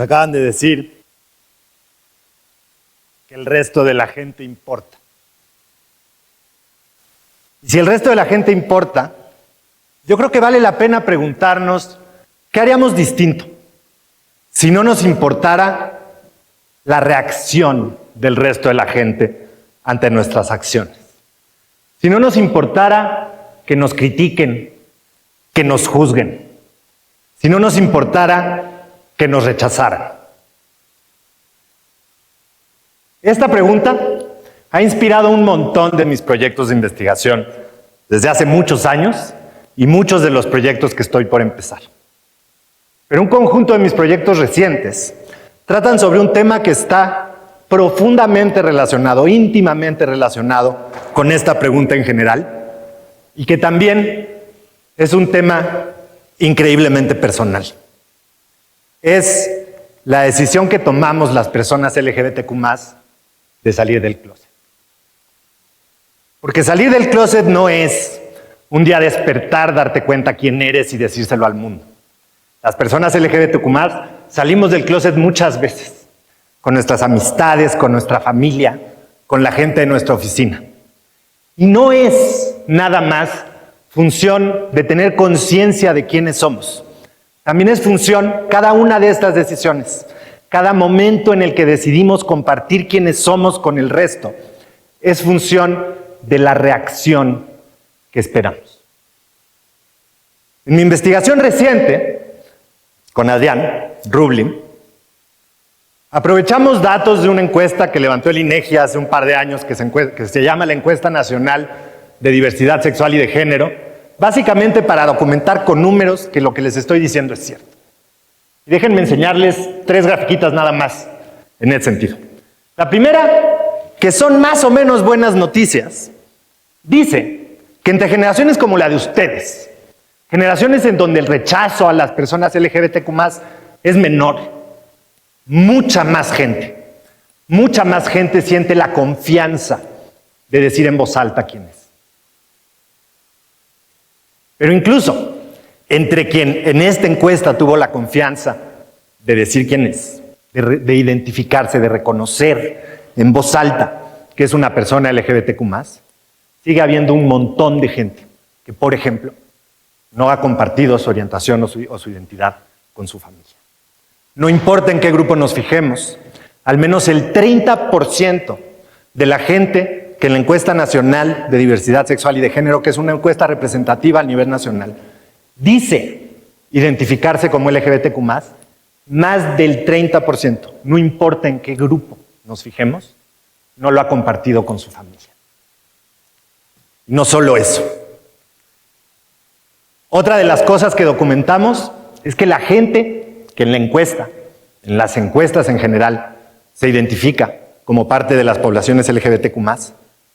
Nos acaban de decir que el resto de la gente importa. Y si el resto de la gente importa, yo creo que vale la pena preguntarnos qué haríamos distinto si no nos importara la reacción del resto de la gente ante nuestras acciones. Si no nos importara que nos critiquen, que nos juzguen. Si no nos importara que nos rechazaran. Esta pregunta ha inspirado un montón de mis proyectos de investigación desde hace muchos años y muchos de los proyectos que estoy por empezar. Pero un conjunto de mis proyectos recientes tratan sobre un tema que está profundamente relacionado, íntimamente relacionado con esta pregunta en general y que también es un tema increíblemente personal. Es la decisión que tomamos las personas LGBTQ+ de salir del closet. Porque salir del closet no es un día despertar, darte cuenta quién eres y decírselo al mundo. Las personas LGBTQ+ salimos del closet muchas veces, con nuestras amistades, con nuestra familia, con la gente de nuestra oficina. Y no es nada más función de tener conciencia de quiénes somos. También es función cada una de estas decisiones, cada momento en el que decidimos compartir quiénes somos con el resto, es función de la reacción que esperamos. En mi investigación reciente, con Adrián Rublin, aprovechamos datos de una encuesta que levantó el INEGI hace un par de años que se llama la Encuesta Nacional de Diversidad Sexual y de Género, básicamente para documentar con números que lo que les estoy diciendo es cierto. Y déjenme enseñarles 3 grafiquitas nada más en ese sentido. La primera, que son más o menos buenas noticias, dice que entre generaciones como la de ustedes, generaciones en donde el rechazo a las personas LGBTQ+ es menor, mucha más gente siente la confianza de decir en voz alta quién es. Pero incluso entre quien en esta encuesta tuvo la confianza de decir quién es, de identificarse, de reconocer en voz alta que es una persona LGBTQ+, sigue habiendo un montón de gente que, por ejemplo, no ha compartido su orientación o su identidad con su familia. No importa en qué grupo nos fijemos, al menos el 30% de la gente que en la Encuesta Nacional de Diversidad Sexual y de Género, que es una encuesta representativa a nivel nacional, dice identificarse como LGBTQ+, más del 30%, no importa en qué grupo nos fijemos, no lo ha compartido con su familia. Y no solo eso. Otra de las cosas que documentamos es que la gente que en la encuesta, en las encuestas en general, se identifica como parte de las poblaciones LGBTQ+,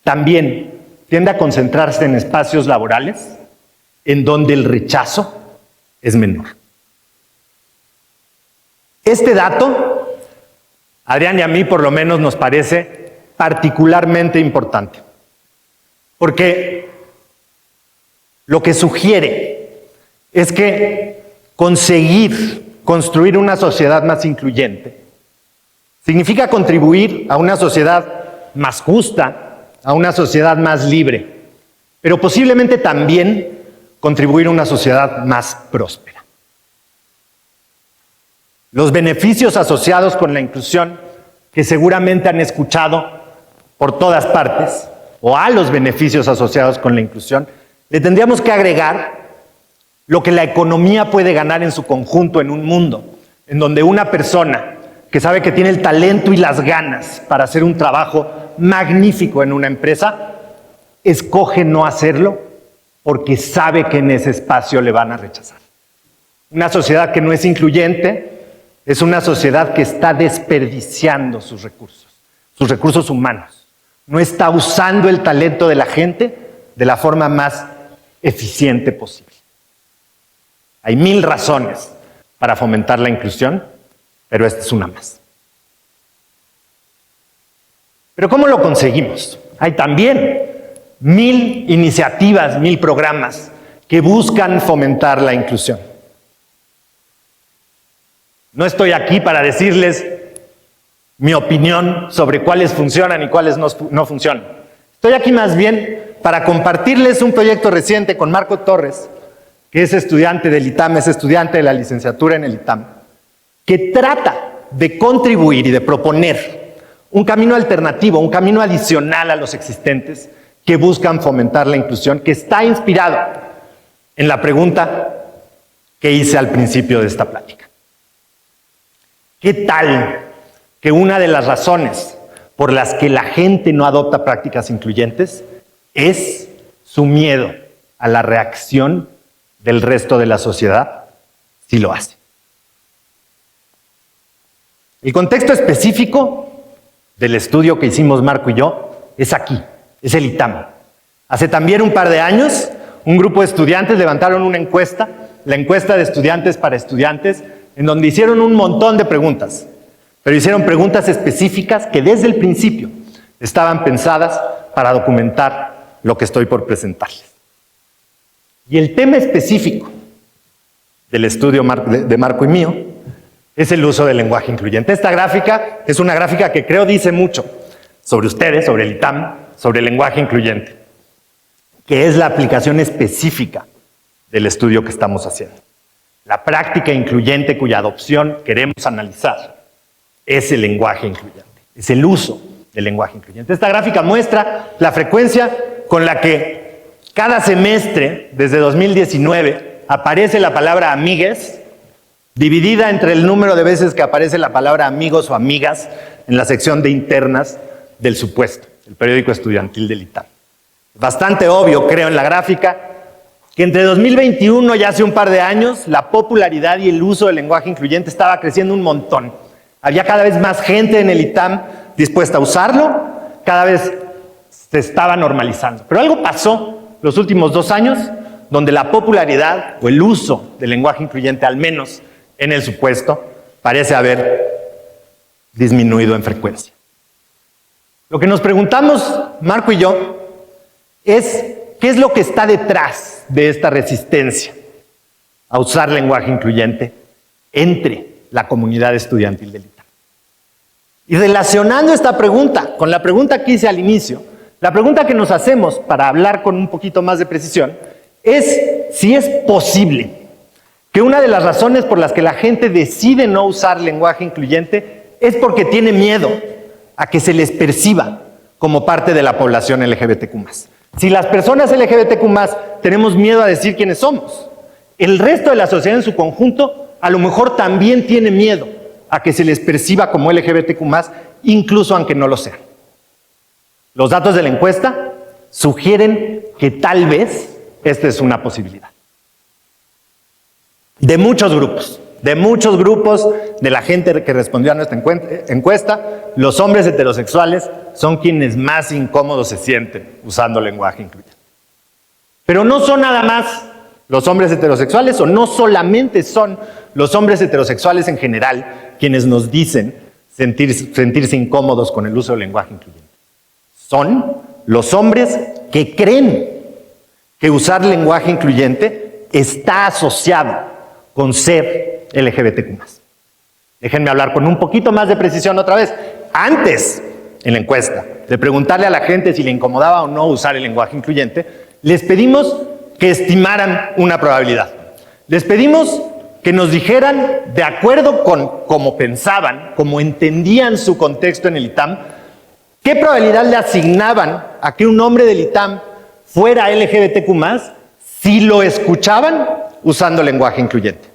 también tiende a concentrarse en espacios laborales en donde el rechazo es menor. Este dato, a Adrián y a mí por lo menos nos parece particularmente importante, porque lo que sugiere es que conseguir construir una sociedad más incluyente significa contribuir a una sociedad más justa, a una sociedad más libre, pero posiblemente también contribuir a una sociedad más próspera. Los beneficios asociados con la inclusión, que seguramente han escuchado por todas partes, o a los beneficios asociados con la inclusión, le tendríamos que agregar lo que la economía puede ganar en su conjunto en un mundo en donde una persona que sabe que tiene el talento y las ganas para hacer un trabajo magnífico en una empresa, escoge no hacerlo porque sabe que en ese espacio le van a rechazar. Una sociedad que no es incluyente es una sociedad que está desperdiciando sus recursos humanos. No está usando el talento de la gente de la forma más eficiente posible. Hay 1000 razones para fomentar la inclusión, pero esta es una más. Pero ¿cómo lo conseguimos? Hay también 1000 iniciativas, 1000 programas que buscan fomentar la inclusión. No estoy aquí para decirles mi opinión sobre cuáles funcionan y cuáles no funcionan. Estoy aquí más bien para compartirles un proyecto reciente con Marco Torres, que es estudiante del ITAM, es estudiante de la licenciatura en el ITAM, que trata de contribuir y de proponer un camino alternativo, un camino adicional a los existentes que buscan fomentar la inclusión, que está inspirado en la pregunta que hice al principio de esta plática. ¿Qué tal que una de las razones por las que la gente no adopta prácticas incluyentes es su miedo a la reacción del resto de la sociedad si lo hace? El contexto específico del estudio que hicimos Marco y yo es aquí, es el ITAM. Hace también un par de años, un grupo de estudiantes levantaron una encuesta, la encuesta de estudiantes para estudiantes, en donde hicieron un montón de preguntas, pero hicieron preguntas específicas que desde el principio estaban pensadas para documentar lo que estoy por presentarles. Y el tema específico del estudio de Marco y mío es el uso del lenguaje incluyente. Esta gráfica es una gráfica que creo dice mucho sobre ustedes, sobre el ITAM, sobre el lenguaje incluyente, que es la aplicación específica del estudio que estamos haciendo. La práctica incluyente cuya adopción queremos analizar es el lenguaje incluyente, es el uso del lenguaje incluyente. Esta gráfica muestra la frecuencia con la que cada semestre, desde 2019, aparece la palabra amigues, dividida entre el número de veces que aparece la palabra amigos o amigas en la sección de internas del supuesto, el periódico estudiantil del ITAM. Bastante obvio, creo, en la gráfica, que entre 2021 y hace un par de años, la popularidad y el uso del lenguaje incluyente estaba creciendo un montón. Había cada vez más gente en el ITAM dispuesta a usarlo, cada vez se estaba normalizando. Pero algo pasó los últimos 2 años, donde la popularidad o el uso del lenguaje incluyente, al menos en el supuesto, parece haber disminuido en frecuencia. Lo que nos preguntamos, Marco y yo, es ¿qué es lo que está detrás de esta resistencia a usar lenguaje incluyente entre la comunidad estudiantil del ITAM? Y relacionando esta pregunta con la pregunta que hice al inicio, la pregunta que nos hacemos para hablar con un poquito más de precisión es si es posible que una de las razones por las que la gente decide no usar lenguaje incluyente es porque tiene miedo a que se les perciba como parte de la población LGBTQ+. Si las personas LGBTQ+, tenemos miedo a decir quiénes somos, el resto de la sociedad en su conjunto a lo mejor también tiene miedo a que se les perciba como LGBTQ+, incluso aunque no lo sean. Los datos de la encuesta sugieren que tal vez esta es una posibilidad. De muchos grupos de la gente que respondió a nuestra encuesta, los hombres heterosexuales son quienes más incómodos se sienten usando lenguaje incluyente. Pero no son nada más los hombres heterosexuales, o no solamente son los hombres heterosexuales en general quienes nos dicen sentirse incómodos con el uso del lenguaje incluyente. Son los hombres que creen que usar lenguaje incluyente está asociado con ser LGBTQ+. Déjenme hablar con un poquito más de precisión otra vez. Antes, en la encuesta, de preguntarle a la gente si le incomodaba o no usar el lenguaje incluyente, les pedimos que estimaran una probabilidad. Les pedimos que nos dijeran, de acuerdo con cómo pensaban, cómo entendían su contexto en el ITAM, qué probabilidad le asignaban a que un hombre del ITAM fuera LGBTQ+, si lo escuchaban usando lenguaje incluyente.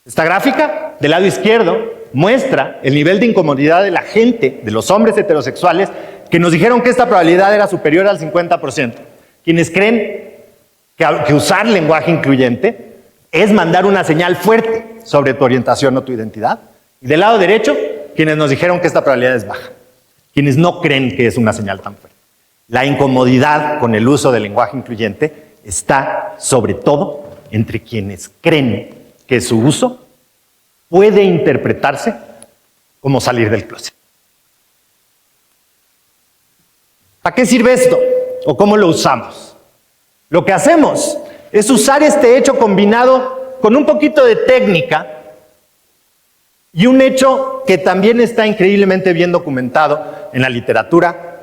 Esta gráfica, del lado izquierdo, muestra el nivel de incomodidad de la gente, de los hombres heterosexuales, que nos dijeron que esta probabilidad era superior al 50%. Quienes creen que usar lenguaje incluyente es mandar una señal fuerte sobre tu orientación o tu identidad. Y del lado derecho, quienes nos dijeron que esta probabilidad es baja. Quienes no creen que es una señal tan fuerte. La incomodidad con el uso del lenguaje incluyente está sobre todo entre quienes creen que su uso puede interpretarse como salir del closet. ¿Para qué sirve esto? ¿O cómo lo usamos? Lo que hacemos es usar este hecho combinado con un poquito de técnica Y un hecho que también está increíblemente bien documentado en la literatura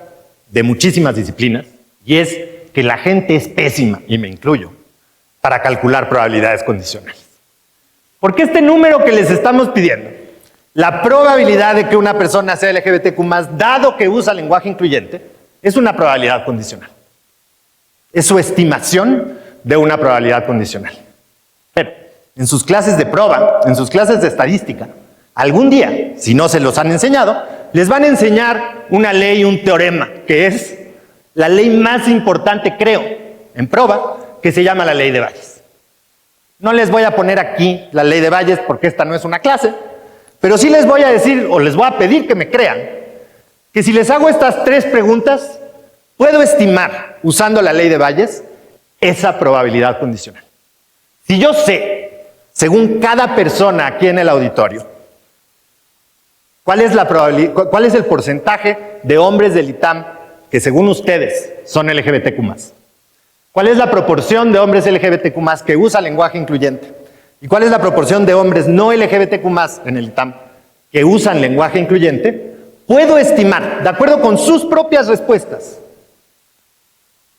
de muchísimas disciplinas, y es que la gente es pésima, y me incluyo, para calcular probabilidades condicionales. Porque este número que les estamos pidiendo, la probabilidad de que una persona sea LGBTQ+, dado que usa lenguaje incluyente, es una probabilidad condicional. Es su estimación de una probabilidad condicional. Pero en sus clases de prueba, en sus clases de estadística, algún día, si no se los han enseñado, les van a enseñar una ley, un teorema, que es la ley más importante, creo, en prueba, que se llama la ley de Bayes. No les voy a poner aquí la ley de Bayes porque esta no es una clase, pero sí les voy a decir, o les voy a pedir que me crean, que si les hago estas 3 preguntas, puedo estimar, usando la ley de Bayes, esa probabilidad condicional. Si yo sé, según cada persona aquí en el auditorio, ¿cuál es el porcentaje de hombres del ITAM que según ustedes son LGBTQ+? ¿Cuál es la proporción de hombres LGBTQ+ que usa lenguaje incluyente? ¿Y cuál es la proporción de hombres no LGBTQ+ en el ITAM que usan lenguaje incluyente? Puedo estimar, de acuerdo con sus propias respuestas,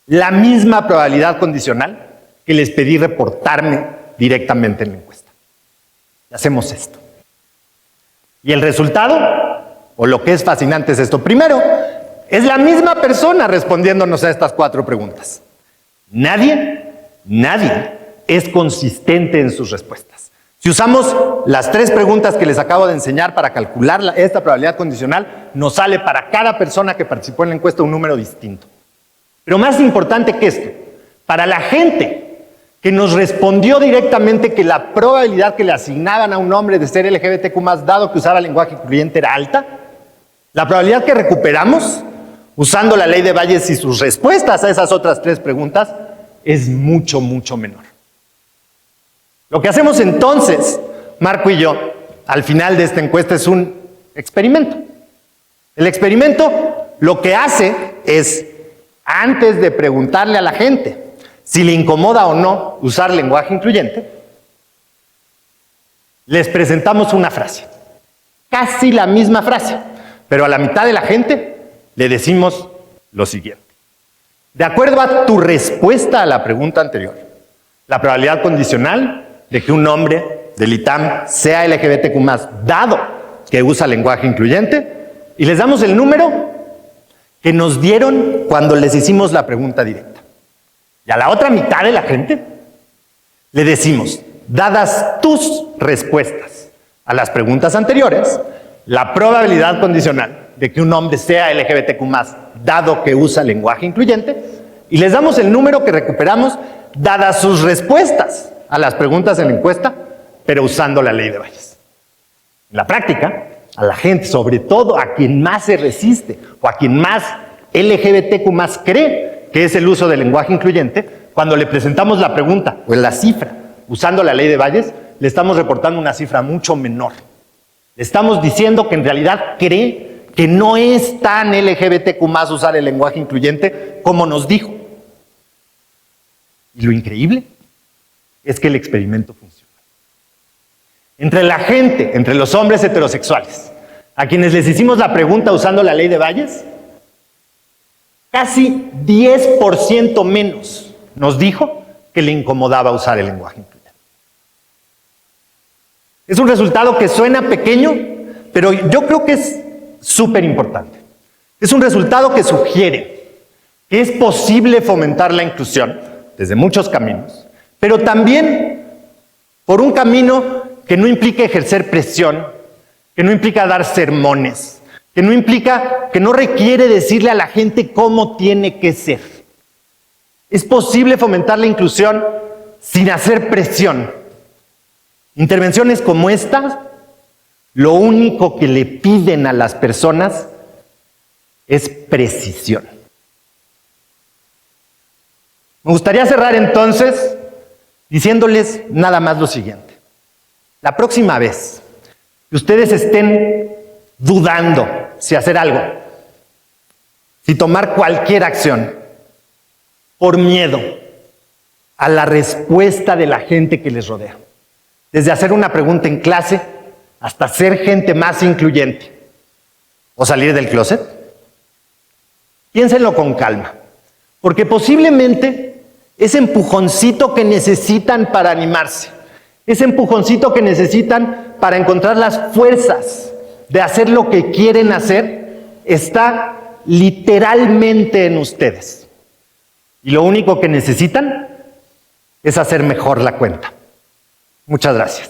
la misma probabilidad condicional que les pedí reportarme directamente en la encuesta. Y hacemos esto. Y el resultado, o lo que es fascinante es esto. Primero, es la misma persona respondiéndonos a estas 4 preguntas. Nadie es consistente en sus respuestas. Si usamos las 3 preguntas que les acabo de enseñar para calcular esta probabilidad condicional, nos sale para cada persona que participó en la encuesta un número distinto. Pero más importante que esto, para la gente que nos respondió directamente que la probabilidad que le asignaban a un hombre de ser LGBTQ+, dado que usaba lenguaje incluyente, era alta, la probabilidad que recuperamos, usando la ley de Bayes y sus respuestas a esas otras 3 preguntas, es mucho, mucho menor. Lo que hacemos entonces, Marco y yo, al final de esta encuesta es un experimento. El experimento lo que hace es, antes de preguntarle a la gente si le incomoda o no usar lenguaje incluyente, les presentamos una frase, casi la misma frase, pero a la mitad de la gente le decimos lo siguiente. De acuerdo a tu respuesta a la pregunta anterior, la probabilidad condicional de que un hombre del ITAM sea LGBTQ+, dado que usa lenguaje incluyente, y les damos el número que nos dieron cuando les hicimos la pregunta directa. Y a la otra mitad de la gente le decimos, dadas tus respuestas a las preguntas anteriores, la probabilidad condicional de que un hombre sea LGBTQ+, dado que usa lenguaje incluyente, y les damos el número que recuperamos dadas sus respuestas a las preguntas en la encuesta, pero usando la ley de Bayes. En la práctica, a la gente, sobre todo a quien más se resiste o a quien más LGBTQ+ cree que es el uso del lenguaje incluyente, cuando le presentamos la pregunta o la cifra usando la ley de Bayes, le estamos reportando una cifra mucho menor. Le estamos diciendo que en realidad cree que no es tan LGBTQ+ usar el lenguaje incluyente como nos dijo. Y lo increíble es que el experimento funciona. Entre la gente, entre los hombres heterosexuales, a quienes les hicimos la pregunta usando la ley de Bayes, casi 10% menos nos dijo que le incomodaba usar el lenguaje incluyente. Es un resultado que suena pequeño, pero yo creo que es súper importante. Es un resultado que sugiere que es posible fomentar la inclusión desde muchos caminos, pero también por un camino que no implica ejercer presión, que no implica dar sermones, que no requiere decirle a la gente cómo tiene que ser. Es posible fomentar la inclusión sin hacer presión. Intervenciones como esta, lo único que le piden a las personas es precisión. Me gustaría cerrar entonces diciéndoles nada más lo siguiente. La próxima vez que ustedes estén dudando si hacer algo, si tomar cualquier acción, por miedo a la respuesta de la gente que les rodea, desde hacer una pregunta en clase hasta ser gente más incluyente o salir del closet? Piénsenlo con calma, porque posiblemente ese empujoncito que necesitan para animarse, ese empujoncito que necesitan para encontrar las fuerzas de hacer lo que quieren hacer, está literalmente en ustedes. Y lo único que necesitan es hacer mejor la cuenta. Muchas gracias.